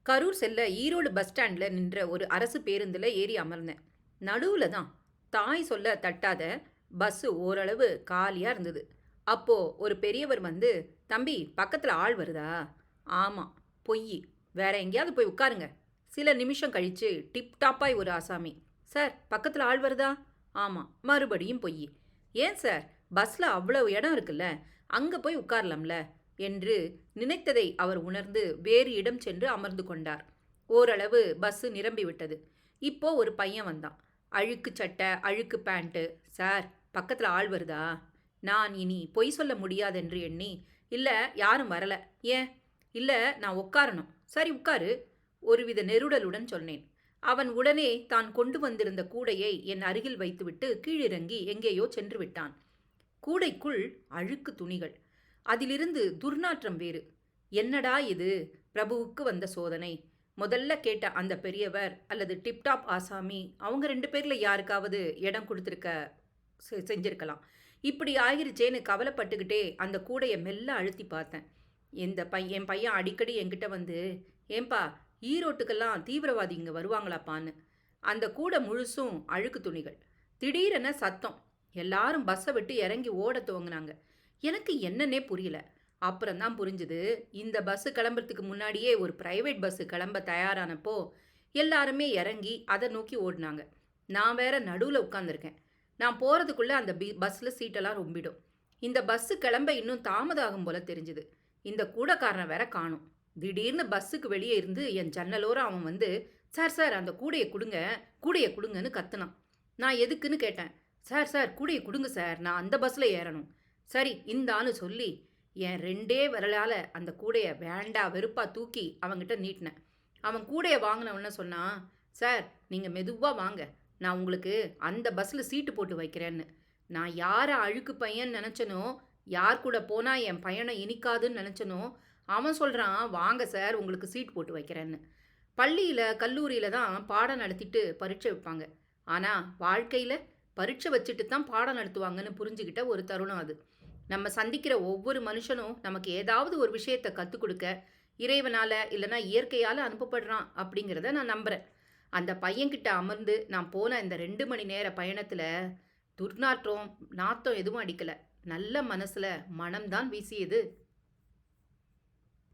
கரூர் செல்ல ஈரோடு பஸ் ஸ்டாண்டில் நின்ற ஒரு அரசு பேருந்தில் ஏறி அமர்ந்தேன். நடுவில் தான் தாய் சொல்ல தட்டாத பஸ்ஸு ஓரளவு காலியாக இருந்தது. அப்போது ஒரு பெரியவர் வந்து, தம்பி பக்கத்தில் ஆள் வருதா? ஆமாம். பொய். வேற எங்கேயாவது போய் உட்காருங்க. சில நிமிஷம் கழித்து டிப்டாப்பாய் ஒரு ஆசாமி, சார் பக்கத்தில் ஆள் வருதா? ஆமாம். மறுபடியும் பொய். ஏன் சார், பஸ்ஸில் அவ்வளவு இடம் இருக்குல்ல, அங்கே போய் உட்காரலாம்ல என்று நினைத்ததை அவர் உணர்ந்து வேறு இடம் சென்று அமர்ந்து கொண்டார். ஓரளவு பஸ்ஸு நிரம்பிவிட்டது. இப்போ ஒரு பையன் வந்தான். அழுக்கு சட்டை, அழுக்கு பேண்ட்டு. சார் பக்கத்தில் ஆள் வருதா? நான் இனி பொய் சொல்ல முடியாதென்று எண்ணி, இல்லை யாரும் வரல. ஏன்? இல்லை நான் உட்காரணும். சரி உட்காரு. ஒருவித நெருடலுடன் சொன்னேன். அவன் உடனே தான் கொண்டு வந்திருந்த கூடையை என் அருகில் வைத்துவிட்டு கீழிறங்கி எங்கேயோ சென்று விட்டான். கூடைக்குள் அழுக்கு துணிகள், அதிலிருந்து துர்நாற்றம் வேறு. என்னடா இது, பிரபுவுக்கு வந்த சோதனை. முதல்ல கேட்ட அந்த பெரியவர் அல்லது டிப்டாப் ஆசாமி, அவங்க 2 பேரில் யாருக்காவது இடம் கொடுத்துருக்க செஞ்சிருக்கலாம். இப்படி ஆகிருச்சேன்னு கவலைப்பட்டுக்கிட்டே அந்த கூடையை மெல்ல அழுத்தி பார்த்தேன். என் பையன் அடிக்கடி என்கிட்ட வந்து, ஏன்பா ஈரோட்டுக்கெல்லாம் தீவிரவாதி இங்கே வருவாங்களாப்பான்னு. அந்த கூடை முழுசும் அழுக்கு துணிகள். திடீரென சத்தம். எல்லாரும் பஸ்ஸை விட்டு இறங்கி ஓட துவங்கினாங்க. எனக்கு என்னன்னே புரியல. அப்புறம்தான் புரிஞ்சுது, இந்த பஸ்ஸு கிளம்புறதுக்கு முன்னாடியே ஒரு பிரைவேட் பஸ்ஸு கிளம்ப தயாரானப்போ எல்லாருமே இறங்கி அதை நோக்கி ஓடினாங்க. நான் வேற நடுவில் உட்காந்துருக்கேன். நான் போகிறதுக்குள்ளே அந்த பஸ்ஸில் சீட்டெல்லாம் ரொம்பிடும். இந்த பஸ்ஸு கிளம்ப இன்னும் தாமதம் ஆகும் போல தெரிஞ்சுது. இந்த கூடைக்காரனை வேற காணும். திடீர்னு பஸ்ஸுக்கு வெளியே இருந்து என் ஜன்னலோரம் அவன் வந்து, சார் சார் அந்த கூடையை கொடுங்க, கூடையை கொடுங்கன்னு கத்துனான். நான் எதுக்குன்னு கேட்டேன். சார் சார் கூடையை கொடுங்க சார், நான் அந்த பஸ்ஸில் ஏறணும். சரி இந்தான்னு சொல்லி என் 2 விரலால் அந்த கூடையை வேண்டா வெறுப்பா தூக்கி அவன்கிட்ட நீட்டினேன். அவன் கூடையை வாங்கினவன சொன்னான், சார் நீங்கள் மெதுவாக வாங்க, நான் உங்களுக்கு அந்த பஸ்ஸில் சீட்டு போட்டு வைக்கிறேன்னு. நான் யாரை அழுக்கு பையன் நினச்சனோ, யார் கூட போனால் என் பையனை இனிக்காதுன்னு நினச்சனோ, அவன் சொல்கிறான் வாங்க சார் உங்களுக்கு சீட் போட்டு வைக்கிறேன்னு. பள்ளியில் கல்லூரியில் தான் பாடம் நடத்திட்டு பரீட்சை வைப்பாங்க. ஆனால் வாழ்க்கையில் பரீட்சை வச்சுட்டு தான் பாடம் நடத்துவாங்கன்னு புரிஞ்சுக்கிட்ட ஒரு தருணம் அது. நம்ம சந்திக்கிற ஒவ்வொரு மனுஷனும் நமக்கு ஏதாவது ஒரு விஷயத்தை கற்றுக் கொடுக்க இறைவனால் இல்லைனா இயற்கையால் அனுப்பப்படுறான் அப்படிங்கிறத நான் நம்புகிறேன். அந்த பையன்கிட்ட அமர்ந்து நான் போன இந்த 2 மணி நேர பயணத்தில் துர்நாற்றம் நாத்தம் எதுவும் அடிக்கலை. நல்ல மனசில் மனம்தான் வீசியது.